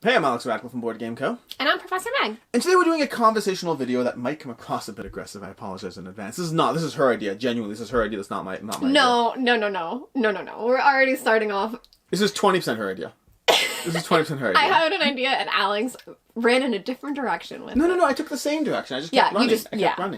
Hey, I'm Alex Radical from Board Game Co. And I'm Professor Meg. And today we're doing a conversational video that might come across a bit aggressive. I apologize in advance. This is her idea. Genuinely, this is her idea. That's not my idea. No. We're already starting off. This is 20% her idea. This is 20% her idea. I had an idea and Alex ran in a different direction with it. No. I took the same direction. I just kept running.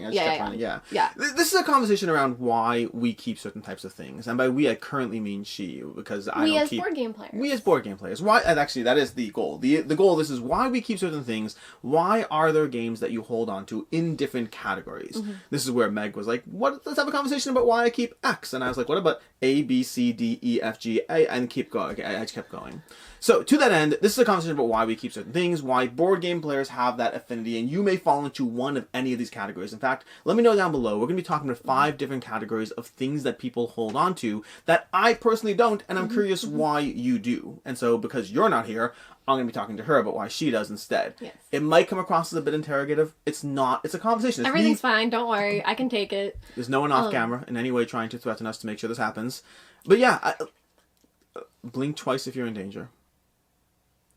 I kept running. Yeah. This is a conversation around why we keep certain types of things. And by we, I currently mean she, because I don't keep... board game players. We as board game players. Why? And actually, that is the goal. The goal of this is why we keep certain things. Why are there games that you hold on to in different categories? Mm-hmm. This is where Meg was like, let's have a conversation about why I keep X. And I was like, what about A, B, C, D, E, F, G, A? And keep going. I just kept going. So, to that end, this is a conversation about why we keep certain things, why board game players have that affinity, and you may fall into one of any of these categories. In fact, let me know down below. We're going to be talking about 5 different categories of things that people hold on to that I personally don't, and I'm curious why you do. And so, because you're not here, I'm going to be talking to her about why she does instead. Yes. It might come across as a bit interrogative. It's not. It's a conversation. Everything's fine. Don't worry. I can take it. There's no one off camera in any way trying to threaten us to make sure this happens. But yeah, blink twice if you're in danger.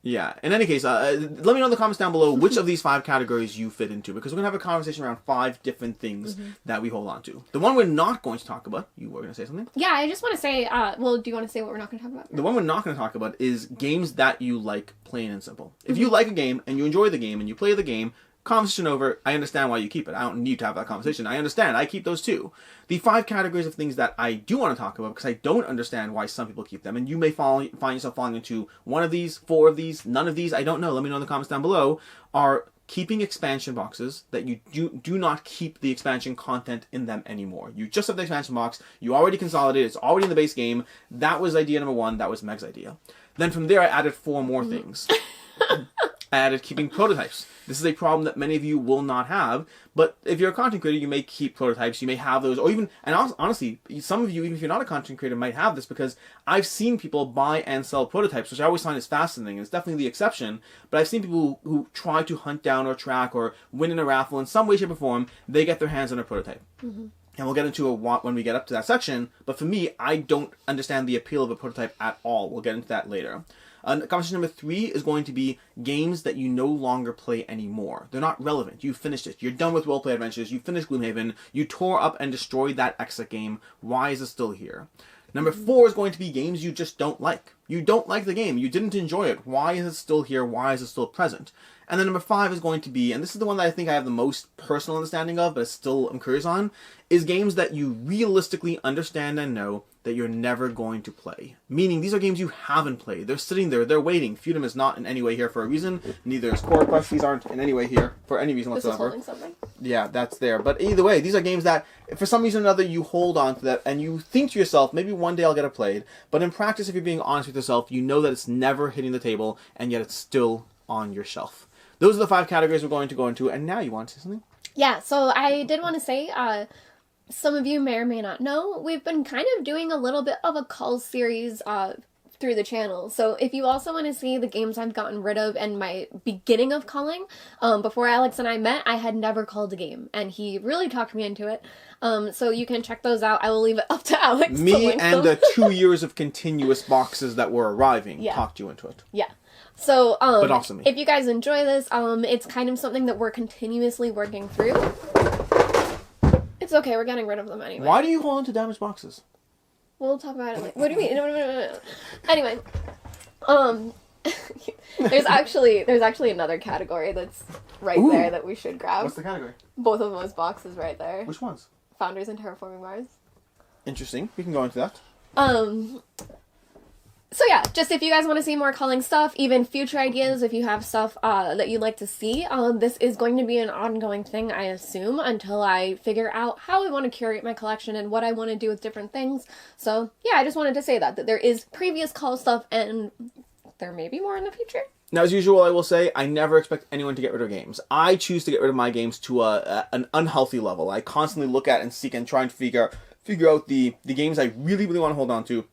Yeah. In any case, let me know in the comments down below which of these 5 categories you fit into, because we're going to have a conversation around 5 different things that we hold on to. The one we're not going to talk about, you were going to say something? Yeah, I just want to say, do you want to say what we're not going to talk about? The one we're not going to talk about is games that you like, plain and simple. If you like a game and you enjoy the game and you play the game, conversation over, I understand why you keep it. I don't need to have that conversation. I understand. I keep those too. The 5 categories of things that I do want to talk about, because I don't understand why some people keep them, and you may find yourself falling into one of these, 4 of these, none of these, I don't know. Let me know in the comments down below, are keeping expansion boxes that you do not keep the expansion content in them anymore. You just have the expansion box. You already consolidated. It's already in the base game. That was idea number 1. That was Meg's idea. Then from there, I added 4 more things. I added keeping prototypes. This is a problem that many of you will not have, but if you're a content creator, you may keep prototypes, you may have those, or even, and honestly, some of you, even if you're not a content creator, might have this, because I've seen people buy and sell prototypes, which I always find is fascinating. It's definitely the exception, but I've seen people who try to hunt down or track or win in a raffle in some way, shape, or form, they get their hands on a prototype. And we'll get into when we get up to that section, but for me, I don't understand the appeal of a prototype at all. We'll get into that later. Conversation number 3 is going to be games that you no longer play anymore. They're not relevant. You finished it. You're done with Roleplay Adventures. You finished Gloomhaven. You tore up and destroyed that exit game. Why is it still here? Number 4 is going to be games you just don't like. You don't like the game. You didn't enjoy it. Why is it still here? Why is it still present? And then number 5 is going to be, and this is the one that I think I have the most personal understanding of, but still I'm curious on, is games that you realistically understand and know that you're never going to play. Meaning, these are games you haven't played. They're sitting there, they're waiting. Feudum is not in any way here for a reason. Neither is Core Quest. These aren't in any way here for any reason whatsoever. This is holding something. Yeah, that's there. But either way, these are games that, for some reason or another, you hold on to that, and you think to yourself, maybe one day I'll get it played. But in practice, if you're being honest with yourself, you know that it's never hitting the table, and yet it's still on your shelf. Those are the 5 categories we're going to go into, and now you want to say something? Yeah, so I did want to say, some of you may or may not know, we've been kind of doing a little bit of a cull series through the channel. So if you also want to see the games I've gotten rid of and my beginning of culling, before Alex and I met, I had never culled a game, and he really talked me into it. So you can check those out. I will leave it up to Alex. Me and the 2 years of continuous boxes that were arriving talked you into it. Yeah. So, but also me. If you guys enjoy this, it's kind of something that we're continuously working through. It's okay, we're getting rid of them anyway. Why do you hold on to damaged boxes? We'll talk about it later. What do you mean? No. Anyway, there's actually another category that's right there that we should grab. What's the category? Both of those boxes right there. Which ones? Founders and Terraforming Mars. Interesting. We can go into that. So yeah, just if you guys want to see more culling stuff, even future ideas, if you have stuff that you'd like to see, this is going to be an ongoing thing, I assume, until I figure out how I want to curate my collection and what I want to do with different things. So yeah, I just wanted to say that there is previous cull stuff, and there may be more in the future. Now, as usual, I will say, I never expect anyone to get rid of games. I choose to get rid of my games to an unhealthy level. I constantly look at and seek and try and figure out the games I really, really want to hold on to,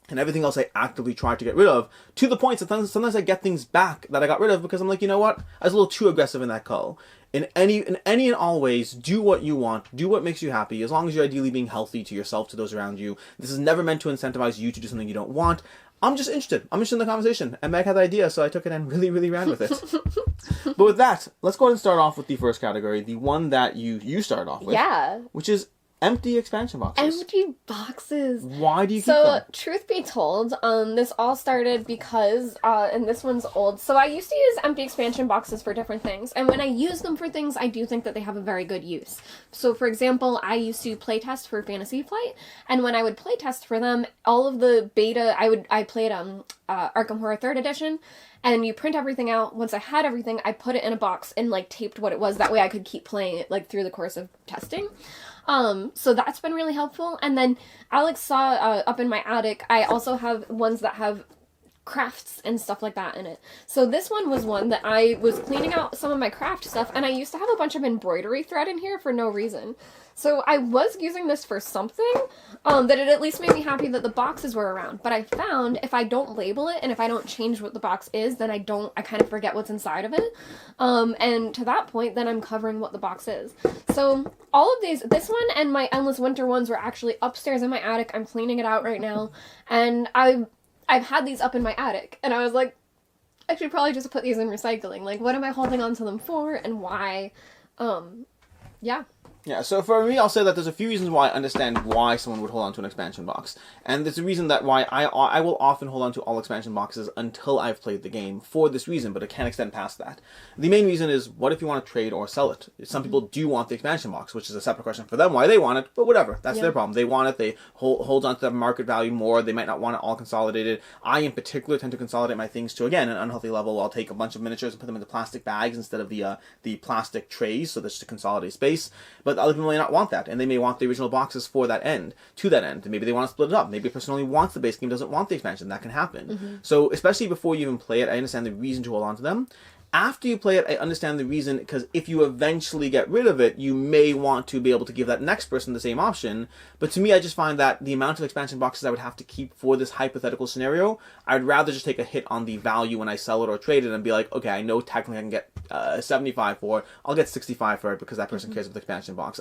and everything else I actively try to get rid of, to the point that sometimes I get things back that I got rid of because I'm like, you know what? I was a little too aggressive in that cull. In any and all ways, do what you want, do what makes you happy, as long as you're ideally being healthy to yourself, to those around you. This is never meant to incentivize you to do something you don't want. I'm just interested. I'm interested in the conversation. And Meg had the idea, so I took it and really, really ran with it. But with that, let's go ahead and start off with the first category, the one that you started off with. Yeah. Which is empty expansion boxes. Empty boxes. Why do you keep them? So, truth be told, this all started because, and this one's old, so I used to use empty expansion boxes for different things, and when I use them for things, I do think that they have a very good use. So, for example, I used to playtest for Fantasy Flight, and when I would playtest for them, all of the beta, I played Arkham Horror 3rd Edition, and you print everything out. Once I had everything, I put it in a box and, like, taped what it was, that way I could keep playing it, like, through the course of testing. So that's been really helpful. And then Alex saw up in my attic, I also have ones that have crafts and stuff like that in it. So this one was one that I was cleaning out some of my craft stuff, and I used to have a bunch of embroidery thread in here for no reason. So I was using this for something, that it at least made me happy that the boxes were around. But I found if I don't label it and if I don't change what the box is, then I kind of forget what's inside of it. And to that point, then I'm covering what the box is. So all of these, this one and my Endless Winter ones were actually upstairs in my attic. I'm cleaning it out right now. And I've had these up in my attic. And I was like, I should probably just put these in recycling. Like, what am I holding on to them for and why? Yeah. Yeah, so for me, I'll say that there's a few reasons why I understand why someone would hold on to an expansion box. And there's a reason that why I will often hold on to all expansion boxes until I've played the game for this reason, but it can extend past that. The main reason is, what if you want to trade or sell it? Some people do want the expansion box, which is a separate question for them, why they want it, but whatever. That's their problem. They want it, they hold on to the market value more, they might not want it all consolidated. I, in particular, tend to consolidate my things to, again, an unhealthy level. I'll take a bunch of miniatures and put them into plastic bags instead of the plastic trays, so that's to consolidate space. But other people may not want that, and they may want the original boxes for that end, to that end. And maybe they want to split it up. Maybe a person only wants the base game, doesn't want the expansion. That can happen. So, especially before you even play it, I understand the reason to hold on to them. After you play it, I understand the reason, because if you eventually get rid of it, you may want to be able to give that next person the same option. But to me, I just find that the amount of expansion boxes I would have to keep for this hypothetical scenario, I'd rather just take a hit on the value when I sell it or trade it and be like, okay, I know technically I can get 75 for it. I'll get 65 for it because that person cares about the expansion box.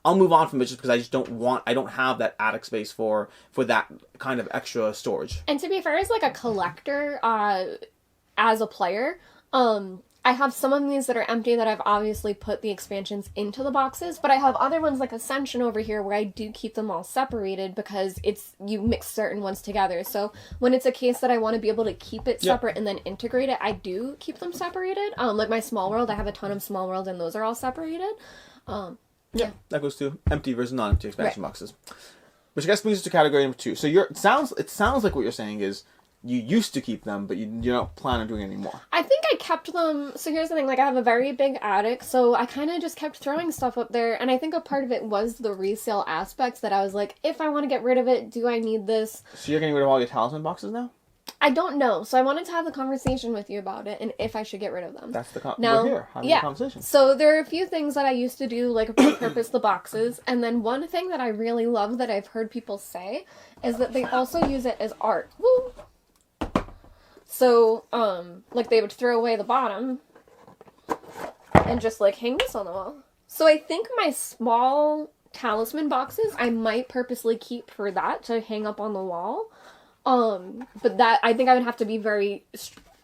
I'll move on from it just because I just I don't have that attic space for that kind of extra storage. And to be fair, as like a collector, as a player, I have some of these that are empty that I've obviously put the expansions into the boxes, but I have other ones like Ascension over here where I do keep them all separated because you mix certain ones together. So when it's a case that I want to be able to keep it separate and then integrate it, I do keep them separated. Like my Small World, I have a ton of Small World and those are all separated. Yeah, that goes to empty versus non-empty expansion boxes. Which I guess brings us to category number 2. So it sounds like what you're saying is you used to keep them, but you don't plan on doing it anymore. I think I kept them. So here's the thing, like I have a very big attic, so I kind of just kept throwing stuff up there, and I think a part of it was the resale aspects that I was like, if I want to get rid of it, do I need this? So you're getting rid of all your talisman boxes now? I don't know. So I wanted to have a conversation with you about it and if I should get rid of them. That's the now, we're here having a conversation. So there are a few things that I used to do, like repurpose the boxes, and then one thing that I really love that I've heard people say is that they also use it as art. Woo! So, like they would throw away the bottom and just like hang this on the wall. So I think my small talisman boxes I might purposely keep for that to hang up on the wall. But that, I think I would have to be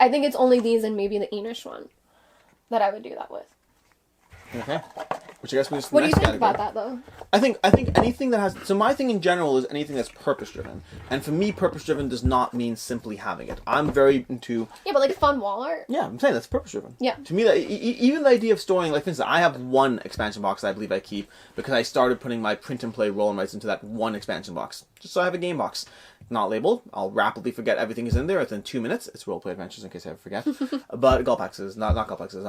I think it's only these and maybe the Enish one that I would do that with. Okay. Which I guess means what do you think about that, though? I think anything that has... So my thing in general is anything that's purpose-driven. And for me, purpose-driven does not mean simply having it. I'm very into... Yeah, but like fun wall art? Yeah, I'm saying that's purpose-driven. Yeah. To me, even the idea of storing... Like, for instance, I have one expansion box that I believe I keep because I started putting my print-and-play roll rights into that one expansion box. Just so I have a game box. Not labeled. I'll rapidly forget everything is in there within 2 minutes. It's Roleplay Adventures in case I ever forget. But Gullpaxes, not Gullpaxes.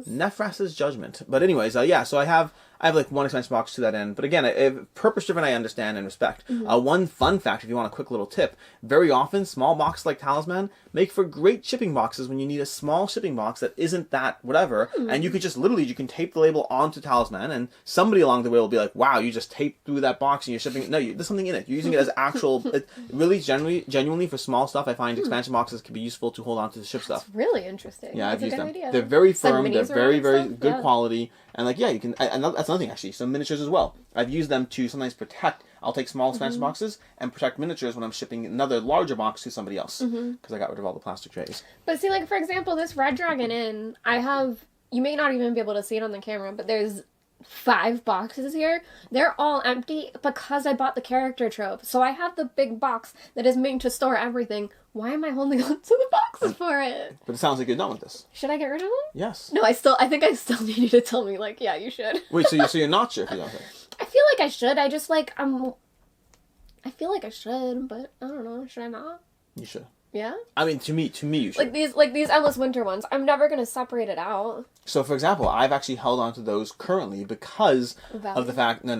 Nefrath's Judgment. But anyways, so I have like one expansion box to that end. But again, purpose-driven I understand and respect. One fun fact, if you want a quick little tip, very often small boxes like Talisman make for great shipping boxes when you need a small shipping box that isn't that whatever. And you could just you can tape the label onto Talisman and somebody along the way will be like, wow, you just taped through that box and you're shipping... No, there's something in it. You're using it as actual... really, genuinely for small stuff, I find expansion boxes can be useful to hold on to the ship stuff. That's really interesting. Yeah, I've used them. Idea. They're very firm. They're very, very good yeah. quality. And you can... that's another thing, actually. Some miniatures as well. I've used them to sometimes protect... I'll take small expansion boxes and protect miniatures when I'm shipping another larger box to somebody else. Because I got rid of all the plastic trays. But see, like, for example, this Red Dragon Inn, I have, you may not even be able to see it on the camera, but there's 5 boxes here. They're all empty because I bought the character trope. So I have the big box that is made to store everything. Why am I holding on to the boxes for it? But it sounds like you're done with this. Should I get rid of them? Yes. No, I think I still need you to tell me, like, yeah, you should. Wait, so you're not sure if you don't think? I feel like I should. I just, like, I feel like I should, but I don't know. Should I not? You should. Yeah? I mean, to me, you should. Like these Endless Winter ones. I'm never going to separate it out. So, for example, I've actually held on to those currently because of the fact... No.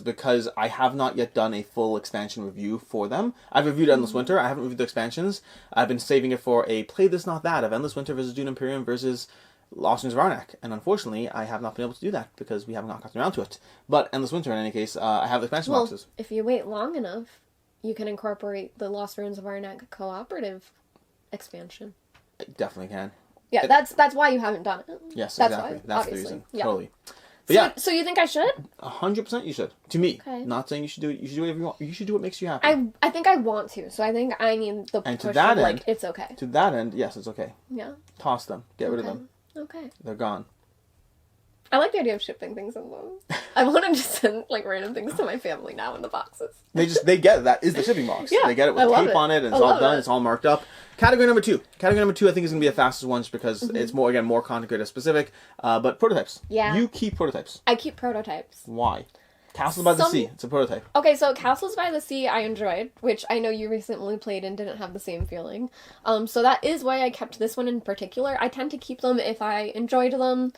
Because I have not yet done a full expansion review for them. I've reviewed Endless Winter. I haven't reviewed the expansions. I've been saving it for a Play This Not That of Endless Winter versus Dune Imperium versus Lost Winds of Arnak. And unfortunately, I have not been able to do that because we have not gotten around to it. But Endless Winter, in any case, I have the expansion boxes. If you wait long enough, you can incorporate the Lost Ruins of Arnak cooperative expansion. I definitely can. Yeah, that's why you haven't done it. Yes, that's exactly. Why, that's obviously. the reason. Yeah. Totally. But So you think I should? 100% you should. To me. Okay. Not saying you should do it. You should do whatever you want. You should do what makes you happy. I think I want to. So I think I need the And push to that of, end, like, it's okay. To that end, yes, it's okay. Yeah. Toss them. Get rid of them. Okay. They're gone. I like the idea of shipping things in them. I want to just send, like, random things to my family now in the boxes. They get it. That is the shipping box. Yeah, they get it with tape on it, and it's all done. It's all marked up. Category number 2. Category number 2, I think, is going to be the fastest one just because it's more content creator specific. But prototypes. Yeah. You keep prototypes. I keep prototypes. Why? Castles by the Sea. It's a prototype. Okay, so Castles by the Sea I enjoyed, which I know you recently played and didn't have the same feeling. So that is why I kept this one in particular. I tend to keep them if I enjoyed them.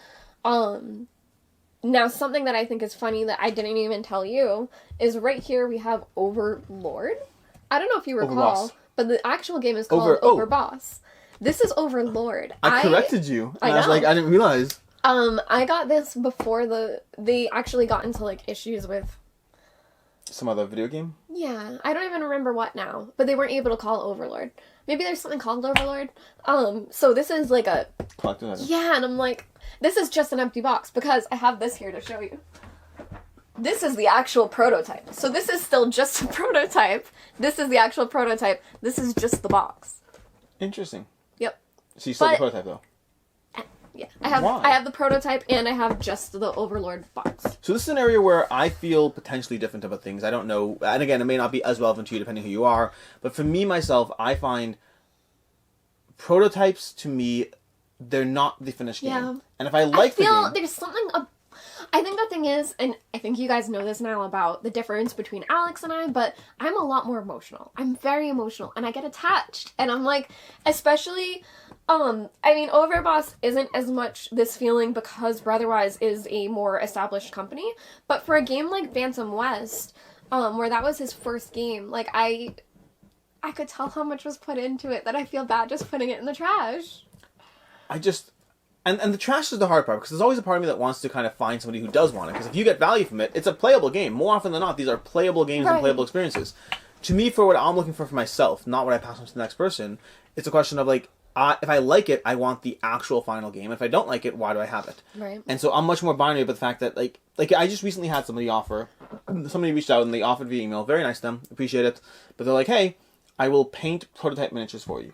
Now, something that I think is funny that I didn't even tell you is right here we have Overlord. I don't know if you recall, but the actual game is called Overboss. This is Overlord. I corrected you. And I was like, I didn't realize. I got this before they actually got into, like, issues with some other video game? Yeah, I don't even remember what now, but they weren't able to call Overlord. Maybe there's something called Overlord. So this is like a collected item. Yeah, and I'm like, this is just an empty box because I have this here to show you. This is the actual prototype. So this is still just a prototype. This is the actual prototype. This is just the box. Interesting. Yep. So you still have the prototype though? Yeah, I have the prototype and I have just the Overlord box. So this is an area where I feel potentially different about things. I don't know, and again, it may not be as relevant to you depending who you are, but for me, myself, I find prototypes, to me, they're not the finished game. Yeah. And if I like the game... there's something... I think the thing is, and I think you guys know this now about the difference between Alex and I, but I'm a lot more emotional. I'm very emotional, and I get attached. And I'm like, especially... I mean, Overboss isn't as much this feeling because Brotherwise is a more established company, but for a game like Bantam West, where that was his first game, like, I could tell how much was put into it that I feel bad just putting it in the trash. And the trash is the hard part, because there's always a part of me that wants to kind of find somebody who does want it, because if you get value from it, it's a playable game. More often than not, these are playable games and playable experiences. To me, for what I'm looking for myself, not what I pass on to the next person, it's a question of, like, if I like it, I want the actual final game. If I don't like it, why do I have it? Right. And so I'm much more binary about the fact that, like I just recently had somebody reached out and they offered via email. Very nice of them. Appreciate it. But they're like, hey, I will paint prototype miniatures for you.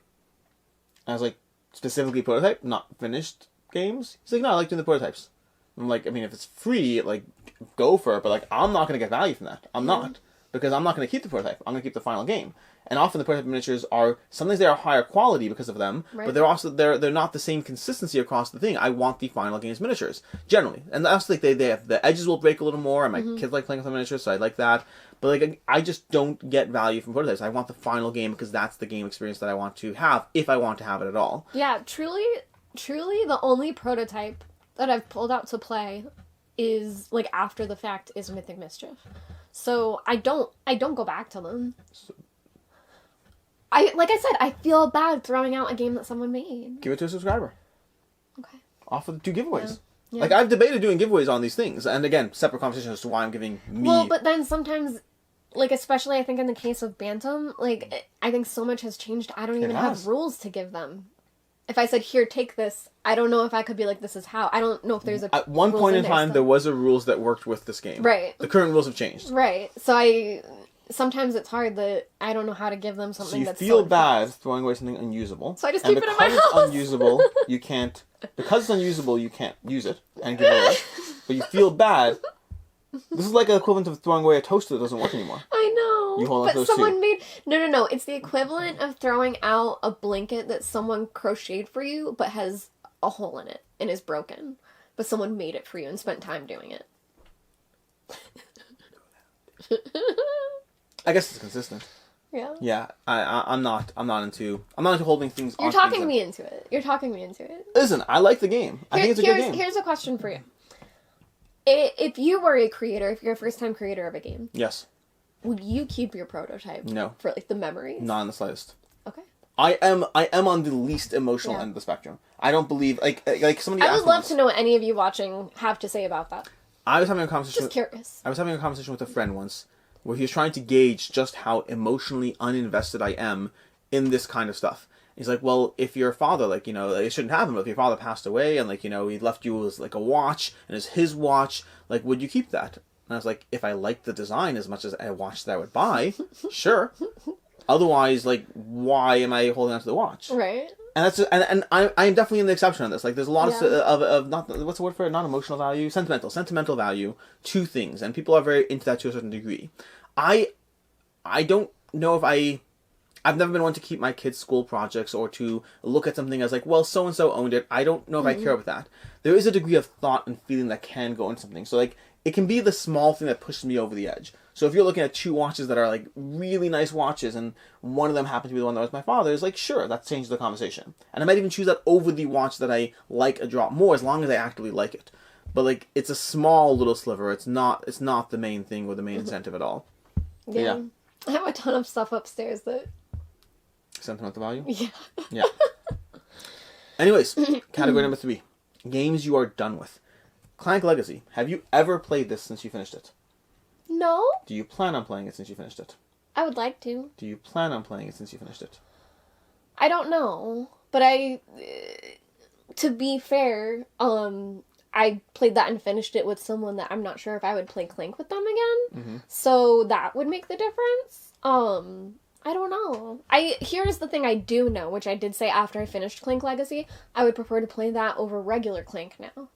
And I was like, specifically prototype, not finished games? He's like, no, I like doing the prototypes. I'm like, I mean, if it's free, like, go for it. But, like, I'm not going to get value from that. I'm not. Because I'm not going to keep the prototype. I'm going to keep the final game. And often the prototype miniatures are, sometimes they are higher quality because of them, but they're also, they're not the same consistency across the thing. I want the final game's miniatures, generally. And that's like, they have, the edges will break a little more, and my kids like playing with the miniatures, so I like that. But, like, I just don't get value from prototypes. I want the final game because that's the game experience that I want to have, if I want to have it at all. Yeah, truly the only prototype that I've pulled out to play is, like, after the fact, is Mythic Mischief. So I don't go back to them. Like I said, I feel bad throwing out a game that someone made. Give it to a subscriber. Okay. Offer 2 giveaways. Yeah. Like, I've debated doing giveaways on these things. And again, separate conversation as to why I'm giving me... Well, but then sometimes, like, especially I think in the case of Bantam, like, I think so much has changed. I don't even have rules to give them. if I said, here, take this, I don't know if I could be like, this is how. I don't know if there's a At one point in time, there was a rules that worked with this game. Right. The current rules have changed. Right. So sometimes it's hard that I don't know how to give them something that's so you feel bad throwing away something unusable. So I just keep it in my house. Because it's unusable, you can't... Because it's unusable, you can't use it and give it away. But you feel bad. This is like the equivalent of throwing away a toaster that doesn't work anymore. I know. You hold on but to those someone two. made... No. It's the equivalent of throwing out a blanket that someone crocheted for you but has a hole in it and is broken. But someone made it for you and spent time doing it. I guess it's consistent. Yeah. Yeah, I'm not into holding things. You're talking me into it. You're talking me into it. Listen, I like the game. I think it's a good game. Here's a question for you. If you were a creator, if you're a first-time creator of a game, Yes. would you keep your prototype? No. For like the memories? Not in the slightest. Okay. I am on the least emotional end of the spectrum. I don't believe like somebody. I would love to know what any of you watching have to say about that. I was having a conversation. Just curious. I was having a conversation with a friend once where he was trying to gauge just how emotionally uninvested I am in this kind of stuff. He's like, well, if your father, like, you know, it shouldn't happen, but if your father passed away and, like, you know, he left you as, like, a watch, and it's his watch, like, would you keep that? And I was like, if I liked the design as much as a watch that I would buy, sure. Otherwise, like, why am I holding on to the watch? Right. And that's and I am definitely in the exception on this. Like, there's a lot of not, what's the word for it? Not emotional value, sentimental value to things, and people are very into that to a certain degree. I don't know if I've never been one to keep my kids' school projects or to look at something as like, well, so and so owned it. I don't know if I care about that. There is a degree of thought and feeling that can go into something. So like, it can be the small thing that pushes me over the edge. So if you're looking at two watches that are like really nice watches and one of them happens to be the one that was my father's, like, sure, that changes the conversation. And I might even choose that over the watch that I like a drop more as long as I actively like it. But like, it's a small little sliver. It's not the main thing or the main incentive at all. Yeah. I have a ton of stuff upstairs that... Sentimental value? Yeah. Yeah. Anyways, category number 3. Games you are done with. Clank Legacy. Have you ever played this since you finished it? No. Do you plan on playing it since you finished it? I would like to. Do you plan on playing it since you finished it? I don't know. But to be fair, I played that and finished it with someone that I'm not sure if I would play Clank with them again. Mm-hmm. So that would make the difference. I don't know. Here's the thing I do know, which I did say after I finished Clank Legacy. I would prefer to play that over regular Clank now.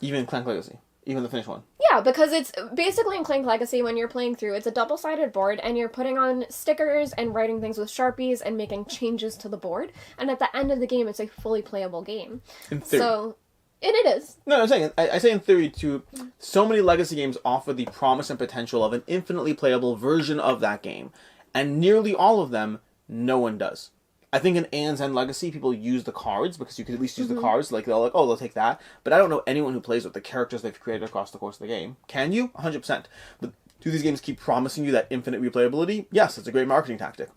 Even Clank Legacy? Even the finished one? Yeah, because it's basically in Clank Legacy when you're playing through, it's a double-sided board and you're putting on stickers and writing things with Sharpies and making changes to the board. And at the end of the game, it's a fully playable game. In theory. So, and it is. No, I'm saying, I say in theory too, so many Legacy games offer the promise and potential of an infinitely playable version of that game. And nearly all of them, no one does. I think in Anne's End Legacy, people use the cards, because you could at least use the cards. Like, they'll take that. But I don't know anyone who plays with the characters they've created across the course of the game. Can you? 100%. But do these games keep promising you that infinite replayability? Yes, it's a great marketing tactic.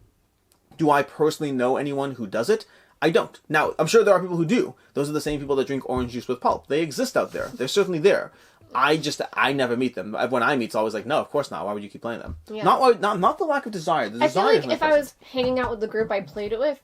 Do I personally know anyone who does it? I don't. Now, I'm sure there are people who do. Those are the same people that drink orange juice with pulp. They exist out there. They're certainly there. I never meet them. When I meet, it's always like, no, of course not. Why would you keep playing them? Yeah. Not the lack of desire. The desire I feel like if I was hanging out with the group I played it with,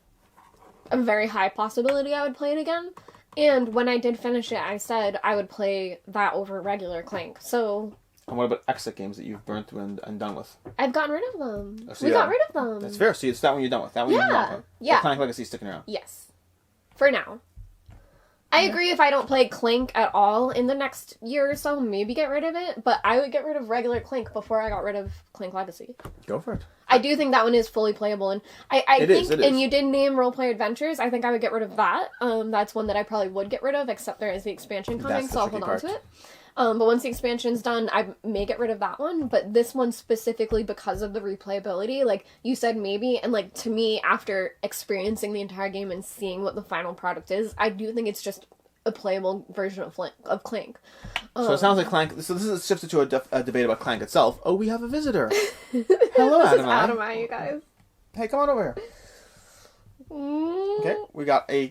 a very high possibility I would play it again. And when I did finish it, I said I would play that over regular Clank. So... And what about exit games that you've burned through and done with? I've gotten rid of them. Oh, so we got rid of them. That's fair. So it's that one you're done with. That one you're done with. Yeah. So Clank Legacy sticking around. Yes. For now. I agree if I don't play Clank at all in the next year or so, maybe get rid of it, but I would get rid of regular Clank before I got rid of Clank Legacy. Go for it. I do think that one is fully playable, and I think, it is. and you did name Roleplay Adventures, I think I would get rid of that. That's one that I probably would get rid of, except there is the expansion coming, so I'll hold on to it. But once the expansion's done, I may get rid of that one, but this one specifically because of the replayability, like, you said maybe, and, like, to me, after experiencing the entire game and seeing what the final product is, I do think it's just a playable version of Clank. So it sounds like Clank... So this is shifted to a debate about Clank itself. Oh, we have a visitor. Hello, Adamai. Adamai, you guys. Hey, come on over here. Okay, we got a...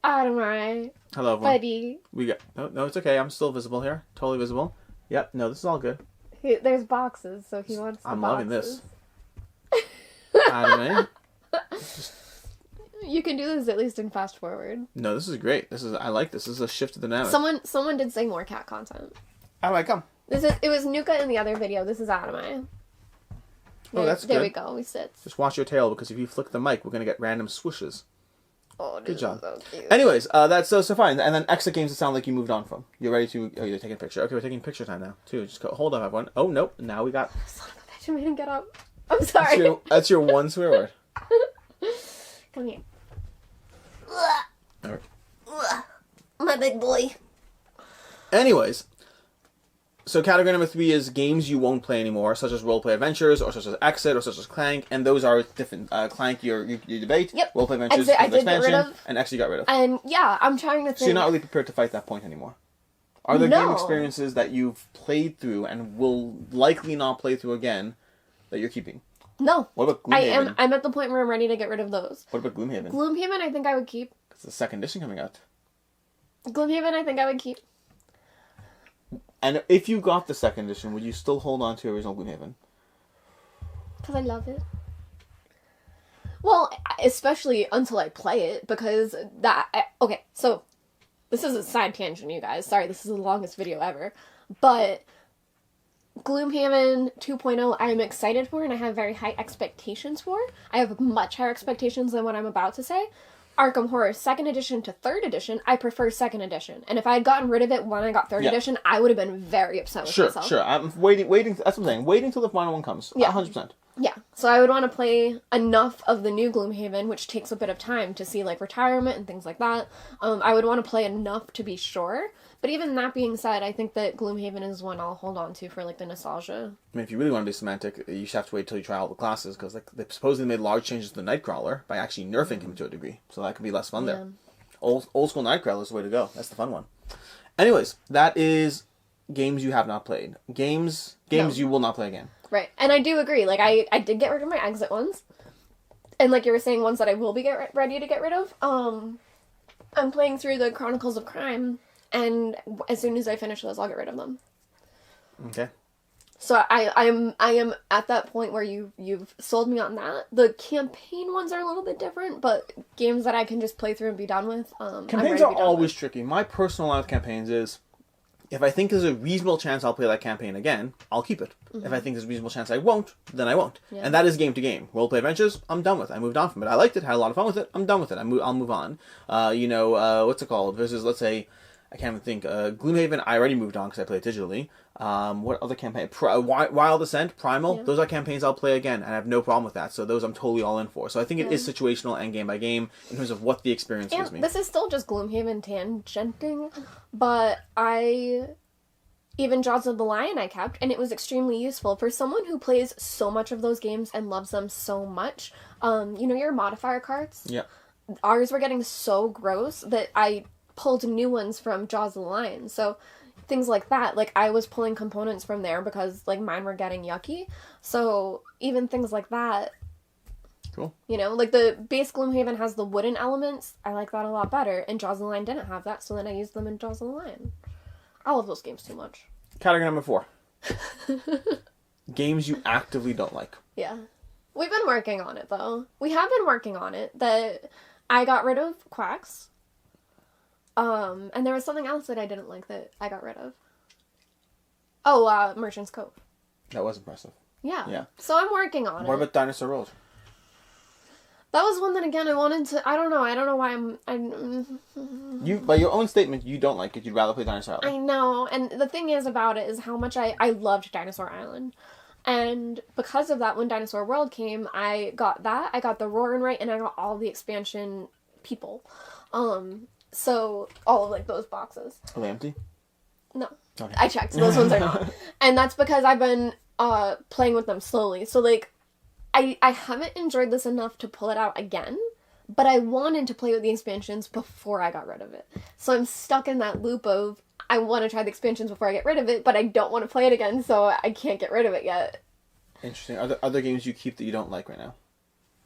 Adamai. Hello, everyone. Buddy. We got... No, it's okay. I'm still visible here. Totally visible. Yep, no, this is all good. There's boxes, so he wants the I'm boxes. loving this. Adamai. You can do this at least in fast forward. No, this is great. I like this. This is a shift to the dynamic. Someone did say more cat content. I like them. It was Nuka in the other video. This is Adamai. Oh, that's good. There we go. We sit. Just watch your tail, because if you flick the mic, we're gonna get random swooshes. Oh, good job. So cute. Anyways, that's so fine. And then exit games that sound like you moved on from. You're ready to. Oh, you're taking a picture. Okay, we're taking picture time now too. Just hold up, everyone. Oh nope. Now we got. Son of a bitch! I made him get up. I'm sorry. That's your one swear word. Come here. All right. My big boy. Anyways, so category number 3 is games you won't play anymore, such as roleplay adventures, or such as Exit, or such as Clank, and those are different. Clank, your debate. Yep. Roleplay adventures, Exit, I did get rid expansion, of. and Exit you got rid of. And yeah, I'm trying to think. So you're not really prepared to fight that point anymore. Are there game experiences that you've played through and will likely not play through again that you're keeping? No. What about Gloomhaven? I'm at the point where I'm ready to get rid of those. What about Gloomhaven? Gloomhaven, I think I would keep. It's the second edition coming out. Gloomhaven, I think I would keep. And if you got the second edition, would you still hold on to original Gloomhaven? Because I love it. Well, especially until I play it, because okay, so this is a side tangent, you guys. Sorry, this is the longest video ever. But Gloomhaven 2.0 I am excited for, and I have very high expectations for. I have much higher expectations than what I'm about to say. Arkham Horror 2nd edition to 3rd edition, I prefer 2nd edition. And if I had gotten rid of it when I got 3rd edition, I would have been very upset with myself. Sure. I'm waiting. That's what I'm saying. Waiting till the final one comes. Yeah. 100%. Yeah. So I would want to play enough of the new Gloomhaven, which takes a bit of time to see, like, retirement and things like that. I would want to play enough to be sure. But even that being said, I think that Gloomhaven is one I'll hold on to for, like, the nostalgia. I mean, if you really want to be semantic, you should have to wait till you try all the classes, because like, they supposedly made large changes to the Nightcrawler by actually nerfing him to a degree. So that could be less fun there. Old school Nightcrawler is the way to go. That's the fun one. Anyways, that is games you have not played. Games you will not play again. Right. And I do agree. Like, I did get rid of my Exit ones. And like you were saying, ones that I will be ready to get rid of. I'm playing through the Chronicles of Crime, and as soon as I finish those, I'll get rid of them. Okay. So I am at that point where you've sold me on that. The campaign ones are a little bit different, but games that I can just play through and be done with. Campaigns are always tricky. My personal line with campaigns is, if I think there's a reasonable chance I'll play that campaign again, I'll keep it. Mm-hmm. If I think there's a reasonable chance I won't, then I won't. Yeah. And that is game to game. Roleplay adventures, I'm done with. I moved on from it. I liked it, had a lot of fun with it. I'm done with it. I'll move on. What's it called? Versus, let's say, I can't even think. Gloomhaven, I already moved on because I played digitally. What other campaign? Wild Ascent, Primal. Yeah. Those are campaigns I'll play again, and I have no problem with that. So those I'm totally all in for. So I think it is situational and game by game in terms of what the experience gives me. This is still just Gloomhaven tangenting, but even Jaws of the Lion I kept, and it was extremely useful for someone who plays so much of those games and loves them so much. Your modifier cards. Yeah. Ours were getting so gross that I pulled new ones from Jaws of the Lion. So things like that, like I was pulling components from there because like mine were getting yucky. So even things like that. Cool. Like the base Gloomhaven has the wooden elements. I like that a lot better. And Jaws of the Lion didn't have that, so then I used them in Jaws of the Lion. I love those games too much. Category number 4. Games you actively don't like. Yeah. We've been working on it, though. We have been working on it. That I got rid of Quacks. And there was something else that I didn't like that I got rid of. Oh, Merchant's Cove. That was impressive. Yeah. So I'm working on it. What about Dinosaur Road? That was one that, again, I wanted to... I don't know why You, by your own statement, you don't like it. You'd rather play Dinosaur Island. I know. And the thing is about it is how much I loved Dinosaur Island. And because of that, when Dinosaur World came, I got that. I got the Roarin' Right, and I got all the expansion people. So, all of, like, those boxes. Are they empty? No. Okay. I checked. Those ones are not. And that's because I've been playing with them slowly. So, like, I haven't enjoyed this enough to pull it out again, but I wanted to play with the expansions before I got rid of it. So I'm stuck in that loop of, I want to try the expansions before I get rid of it, but I don't want to play it again, so I can't get rid of it yet. Interesting. Are there other games you keep that you don't like right now?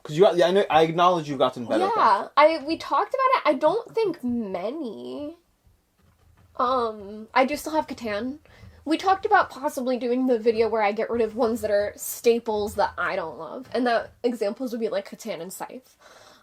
Because I acknowledge you've gotten better. Yeah, we talked about it. I don't think many. I do still have Catan. We talked about possibly doing the video where I get rid of ones that are staples that I don't love. And the examples would be like Catan and Scythe.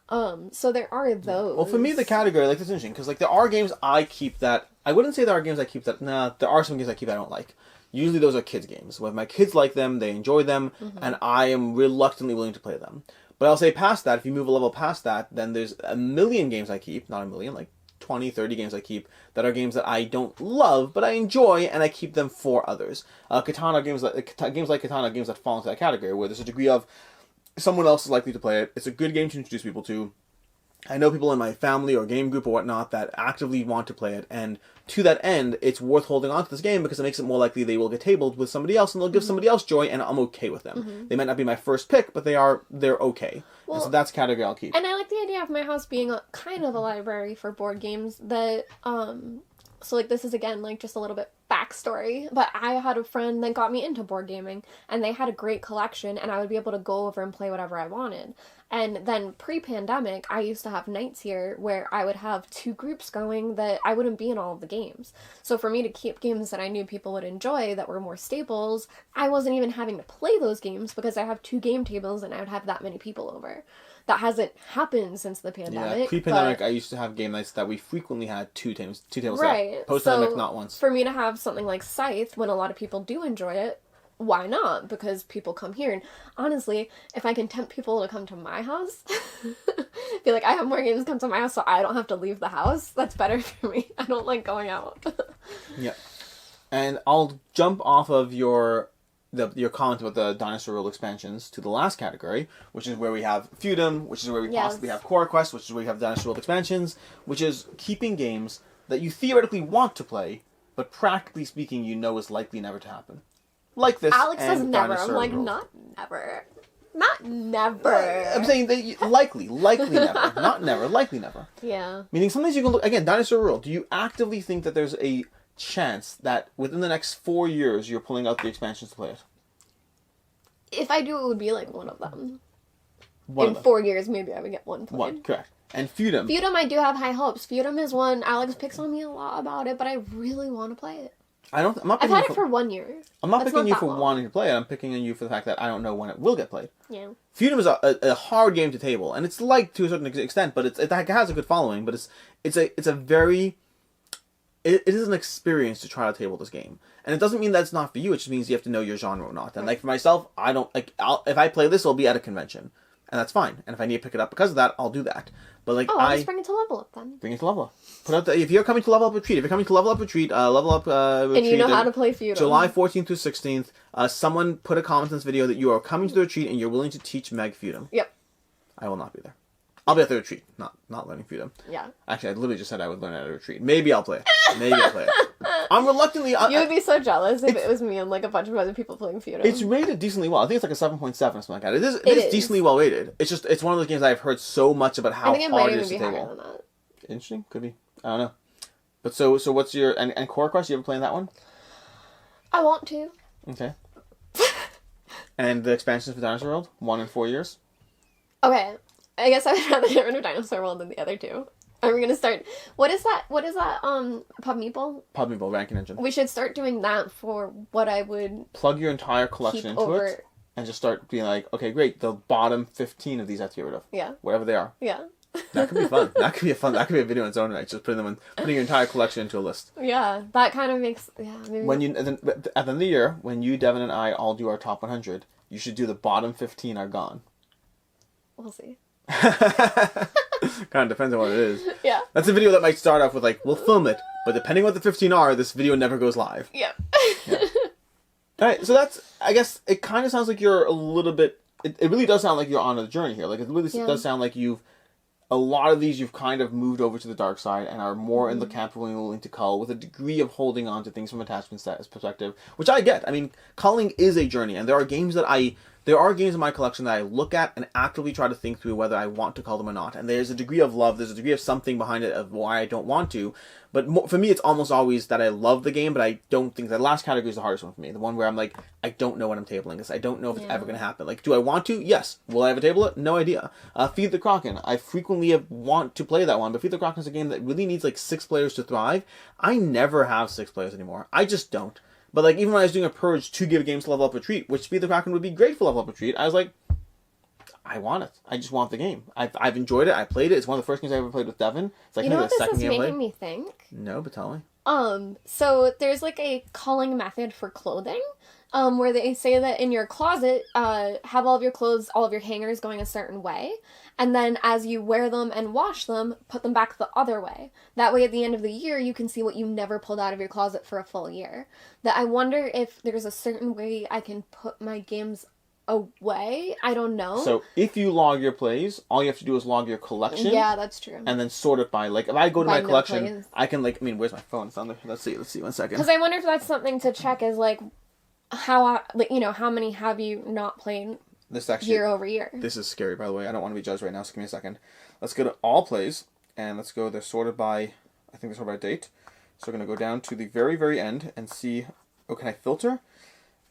So there are those. Well, for me, the category, like, that's interesting, because, like, there are games I keep that, I wouldn't say there are games I keep that, there are some games I keep that I don't like. Usually those are kids' games. When my kids like them, they enjoy them, and I am reluctantly willing to play them. But I'll say past that, if you move a level past that, then there's a million games I keep, not a million, like 20, 30 games I keep, that are games that I don't love, but I enjoy, and I keep them for others. Katana games like Katana, games that fall into that category, where there's a degree of someone else is likely to play it. It's a good game to introduce people to. I know people in my family or game group or whatnot that actively want to play it, and to that end, it's worth holding on to this game because it makes it more likely they will get tabled with somebody else, and they'll give somebody else joy, and I'm okay with them. They might not be my first pick, but they're okay. Well, and so that's a category I'll keep. And I like the idea of my house being kind of a library for board games that, so, like, this is, again, like, just a little bit backstory, but I had a friend that got me into board gaming, and they had a great collection, and I would be able to go over and play whatever I wanted. And then pre-pandemic, I used to have nights here where I would have 2 groups going that I wouldn't be in all of the games. So for me to keep games that I knew people would enjoy that were more staples, I wasn't even having to play those games because I have 2 game tables and I would have that many people over. That hasn't happened since the pandemic. Yeah, pre-pandemic, I used to have game nights that we frequently had 2 tables right. set. Post-pandemic, not once. For me to have something like Scythe, when a lot of people do enjoy it, why not? Because people come here. And honestly, if I can tempt people to come to my house, be like, I have more games come to my house so I don't have to leave the house, that's better for me. I don't like going out. Yeah. And I'll jump off of your comment about the Dinosaur World expansions to the last category, which is where we have Feudum, which is where we possibly have Core Quest, which is where we have Dinosaur World expansions, which is keeping games that you theoretically want to play, but practically speaking you know is likely never to happen. Like this. Alex says never. Dinosaur I'm like, World. not never. Not never. I'm saying that likely never. Not never, likely never. Yeah. Meaning sometimes you can look, again, Dinosaur World, do you actively think that there's a chance that within the next 4 years you're pulling out the expansions to play it? If I do, it would be like one of them. In 4 years, maybe I would get one played. One, correct. And Feudum. Feudum, I do have high hopes. Feudum is one, Alex picks on me a lot about it, but I really want to play it. I'm not I've picking had it for 1 year. I'm not That's picking not you that for long. wanting to play it. I'm picking on you for the fact that I don't know when it will get played. Yeah. Feudum is a hard game to table, and it's liked to a certain extent, but it has a good following. But it is an experience to try to table this game, and it doesn't mean that it's not for you. It just means you have to know your genre or not. And like for myself, I don't like. If I play this, it'll be at a convention, and that's fine. And if I need to pick it up because of that, I'll do that. But like I'll just bring it to Level Up then. Bring it to Level Up. Put out if you're coming to Level Up Retreat, Retreat, and you know how to play Feudum. July 14th through 16th. Someone put a comment in this video that you are coming to the retreat and you're willing to teach Meg Feudum. Yep. I will not be there. I'll be at the retreat, not learning Feudum. Yeah. Actually, I literally just said I would learn at a retreat. Maybe I'll play it. I'm reluctantly... You would be so jealous if it was me and like a bunch of other people playing Feudum. It's rated decently well. I think it's like a 7.7 or something like that. It is decently well rated. It's one of those games I've heard so much about how hard it is to table. Higher than that. Interesting. Could be. I don't know. But so what's your... And Core Quest, you ever playing that one? I want to. Okay. And the expansions for Dinosaur World? 1 in 4 years? Okay. I guess I would rather get rid of Dinosaur World than the other two. Are we gonna start... What is that? Pub Meeple? Pub Meeple, ranking engine. We should start doing that for what I would... Plug your entire collection into it. And just start being like, okay, great, the bottom 15 of these I have to get rid of. Yeah. Whatever they are. Yeah. That could be fun. That could be a video in its own right. Just putting your entire collection into a list. Yeah, that kind of makes... Yeah, maybe... At the end of the year, when you, Devin, and I all do our top 100, you should do the bottom 15 are gone. We'll see. Kind of depends on what it is. Yeah. That's a video that might start off with like, we'll film it, but depending on what the 15 are, this video never goes live. Yeah. Alright, so that's, I guess, it kind of sounds like you're a little bit, it really does sound like you're on a journey here. Like, it really does sound like a lot of these you've kind of moved over to the dark side and are more in the camp of willing to cull with a degree of holding on to things from attachment status perspective, which I get. I mean, culling is a journey, and there are games in my collection that I look at and actively try to think through whether I want to cull them or not. And there's a degree of love, there's a degree of something behind it of why I don't want to. But for me, it's almost always that I love the game, but I don't think... The last category is the hardest one for me. The one where I'm like, I don't know when I'm tabling this. I don't know if it's ever going to happen. Like, do I want to? Yes. Will I ever table it? No idea. Feed the Kraken. I frequently want to play that one, but Feed the Kraken is a game that really needs like 6 players to thrive. I never have 6 players anymore. I just don't. But like, even when I was doing a purge to give games to Level Up Retreat, which Feed the Kraken would be great for Level Up Retreat, I was like, I want it. I just want the game. I've enjoyed it. I played it. It's one of the first games I ever played with Devin. It's like, You know the what this second is game I making played. me think? No, but tell me. So there's like a culling method for clothing, where they say that in your closet, have all of your clothes, all of your hangers going a certain way, and then as you wear them and wash them, put them back the other way. That way at the end of the year, you can see what you never pulled out of your closet for a full year. That I wonder if there's a certain way I can put my games away. I don't know. So if you log your plays, all you have to do is log your collection. Yeah, that's true. And then sort it by, like, if I go to By my no collection, plays. I can, like, I mean, where's my phone? It's on there. Let's see 1 second. Because I wonder if that's something to check is like how many have you not played This actually, year over year? This is scary, by the way. I don't want to be judged right now, so give me a second. Let's go to all plays, and let's go, they're sorted by, I think they're sorted by date. So we're going to go down to the very, very end and see, oh, can I filter?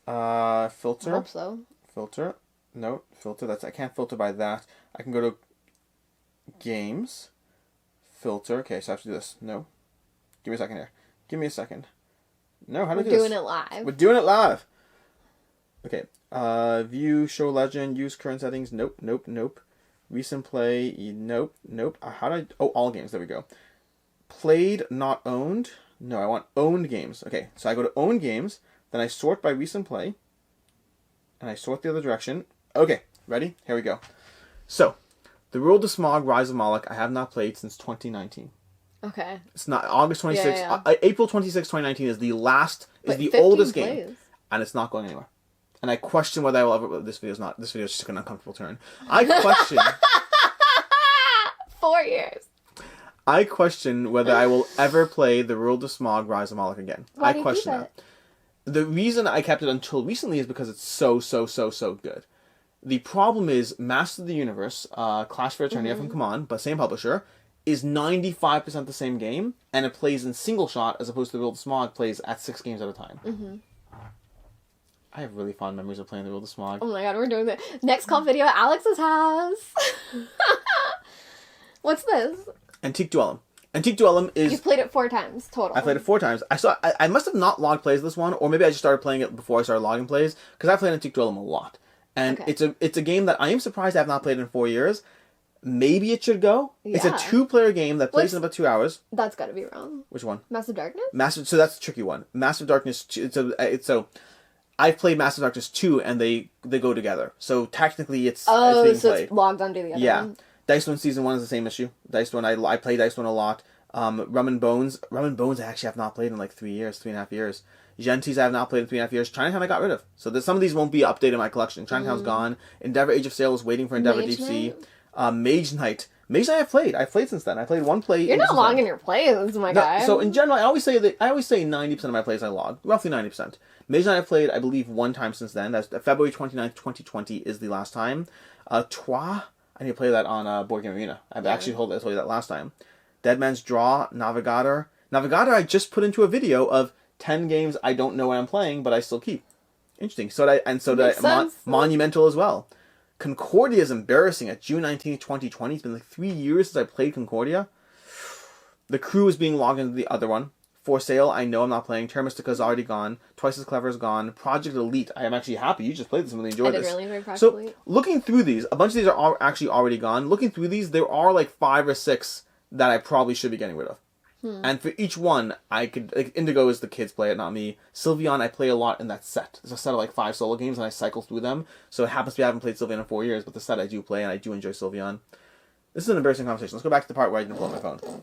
Filter. I hope so. Filter. No, filter. I can't filter by that. I can go to games. Filter. Okay, so I have to do this. No. Give me a second here. Give me a second. No, how do I do this? We're doing it live. We're doing it live. Okay. View, show legend, use current settings. Nope. Recent play. Nope. How do I... Oh, all games. There we go. Played, not owned. No, I want owned games. Okay, so I go to owned games. Then I sort by recent play. And I sort the other direction. Okay, ready? Here we go. So, The World of Smog, Rise of Moloch, I have not played since 2019. Okay. It's not August 26th. Yeah. April 26th, 2019 is the But the 15 oldest plays. game. And it's not going anywhere. And I question whether I will ever... This video just took an uncomfortable turn. I question... 4 years. I question whether I will ever play The World of Smog, Rise of Moloch again. Why I do you question keep that. The reason I kept it until recently is because it's so good. The problem is Master of the Universe, Clash for Eternia from Command, but same publisher, is 95% the same game, and it plays in single shot as opposed to The World of Smog plays at 6 games at a time. Mm-hmm. I have really fond memories of playing The World of Smog. Oh my god, we're doing the next call video at Alex's house. What's this? Antique Duellum. Antique Duellum is... You played it 4 times total. I played it 4 times. I must have not logged plays this one, or maybe I just started playing it before I started logging plays, because I played Antique Duellum a lot. And Okay. it's a game that I am surprised I have not played in 4 years. Maybe it should go. Yeah. It's a 2-player game that plays in about 2 hours. That's gotta be wrong. Which one? Massive Darkness? So that's a tricky one. Massive Darkness. I've played Massive Darkness 2, and they go together. So technically, it's being played. It's logged onto the other one. Dice One Season 1 is the same issue. Dice One, I play Dice One a lot. Rum and Bones I actually have not played in like 3.5 years. Gentis I have not played in 3.5 years. Chinatown I got rid of. So some of these won't be updated in my collection. Chinatown's gone. Endeavor Age of Sail is waiting for Endeavor Mage Deep Sea. Knight? Mage Knight. Mage Knight I've played. I've played since then. I played 1 play. You're not logging your plays, my guy. So in general, I always say 90% of my plays I log. Roughly 90%. Mage Knight I've played, I believe, 1 time since then. That's February 29th, 2020 is the last time. Trois, I need to play that on Board Game Arena. I told you that last time. Dead Man's Draw, Navigator. Navigator I just put into a video of 10 games I don't know what I'm playing, but I still keep. Interesting. Monumental as well. Concordia is embarrassing at June 19th, 2020. It's been like 3 years since I played Concordia. The Crew is being logged into the other one. For Sale, I know I'm not playing. Terra Mystica is already gone. Twice as Clever is gone. Project Elite, I am actually happy. You just played this and really enjoyed this. I did really enjoy Project Elite. So, looking through these, a bunch of these are actually already gone. Looking through these, there are like 5 or 6 that I probably should be getting rid of. And for each one, I could... Like, Indigo is the kids play it, not me. Sylveon, I play a lot in that set. There's a set of like 5 solo games, and I cycle through them. So it happens to be I haven't played Sylveon in 4 years, but the set I do play, and I do enjoy Sylveon. This is an embarrassing conversation. Let's go back to the part where I didn't pull out my phone.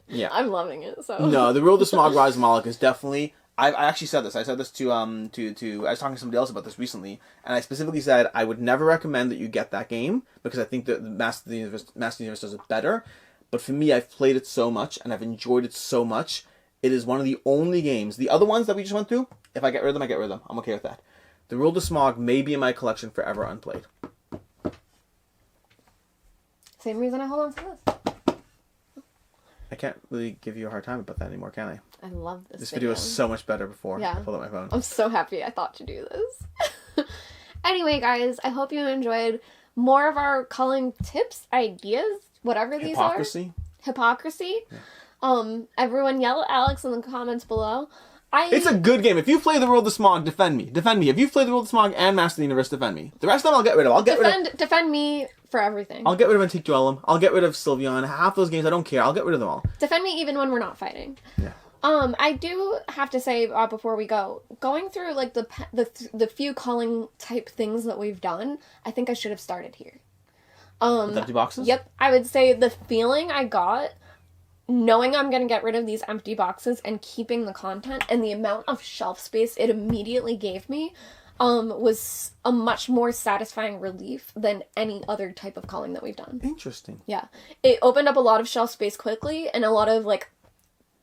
Yeah. I'm loving it, so... No, The World of Smog, Rise of Moloch is definitely... I actually said this. I said this to... I was talking to somebody else about this recently, and I specifically said I would never recommend that you get that game, because I think that Master of the Universe does it better. But for me, I've played it so much, and I've enjoyed it so much. It is one of the only games... The other ones that we just went through, if I get rid of them, I get rid of them. I'm okay with that. The World of Smog may be in my collection forever unplayed. Same reason I hold on to this. I can't really give you a hard time about that anymore, can I? I love this This video was so much better before Yeah. I pulled out my phone. I'm so happy I thought to do this. Anyway, guys, I hope you enjoyed more of our culling tips, ideas, whatever these are. Hypocrisy? Hypocrisy. Yeah. Everyone yell at Alex in the comments below. It's a good game. If you play the World of Smog, defend me. Defend me. If you play the World of Smog and Master of the Universe, defend me. The rest of them I'll get rid of. Defend me for everything. I'll get rid of Antique Duellum. I'll get rid of Sylveon. Half those games I don't care. I'll get rid of them all. Defend me even when we're not fighting. Yeah. I do have to say before we go, going through like the few calling type things that we've done, I think I should have started here. With empty boxes? Yep. I would say the feeling I got knowing I'm going to get rid of these empty boxes and keeping the content and the amount of shelf space it immediately gave me was a much more satisfying relief than any other type of calling that we've done. Interesting. Yeah. It opened up a lot of shelf space quickly and a lot of like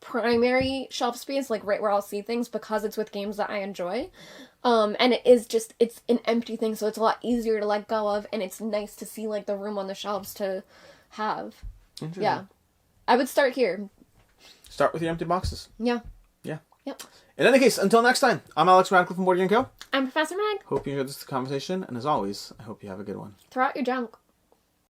primary shelf space, like right where I'll see things because it's with games that I enjoy. And it's an empty thing, so it's a lot easier to let go of, and it's nice to see like the room on the shelves to have. Interesting. Yeah. I would start here. Start with your empty boxes. Yeah. Yeah. Yep. In any case, until next time, I'm Alex Radcliffe from Board Game Co. I'm Professor Meg. Hope you enjoyed this conversation, and as always, I hope you have a good one. Throw out your junk.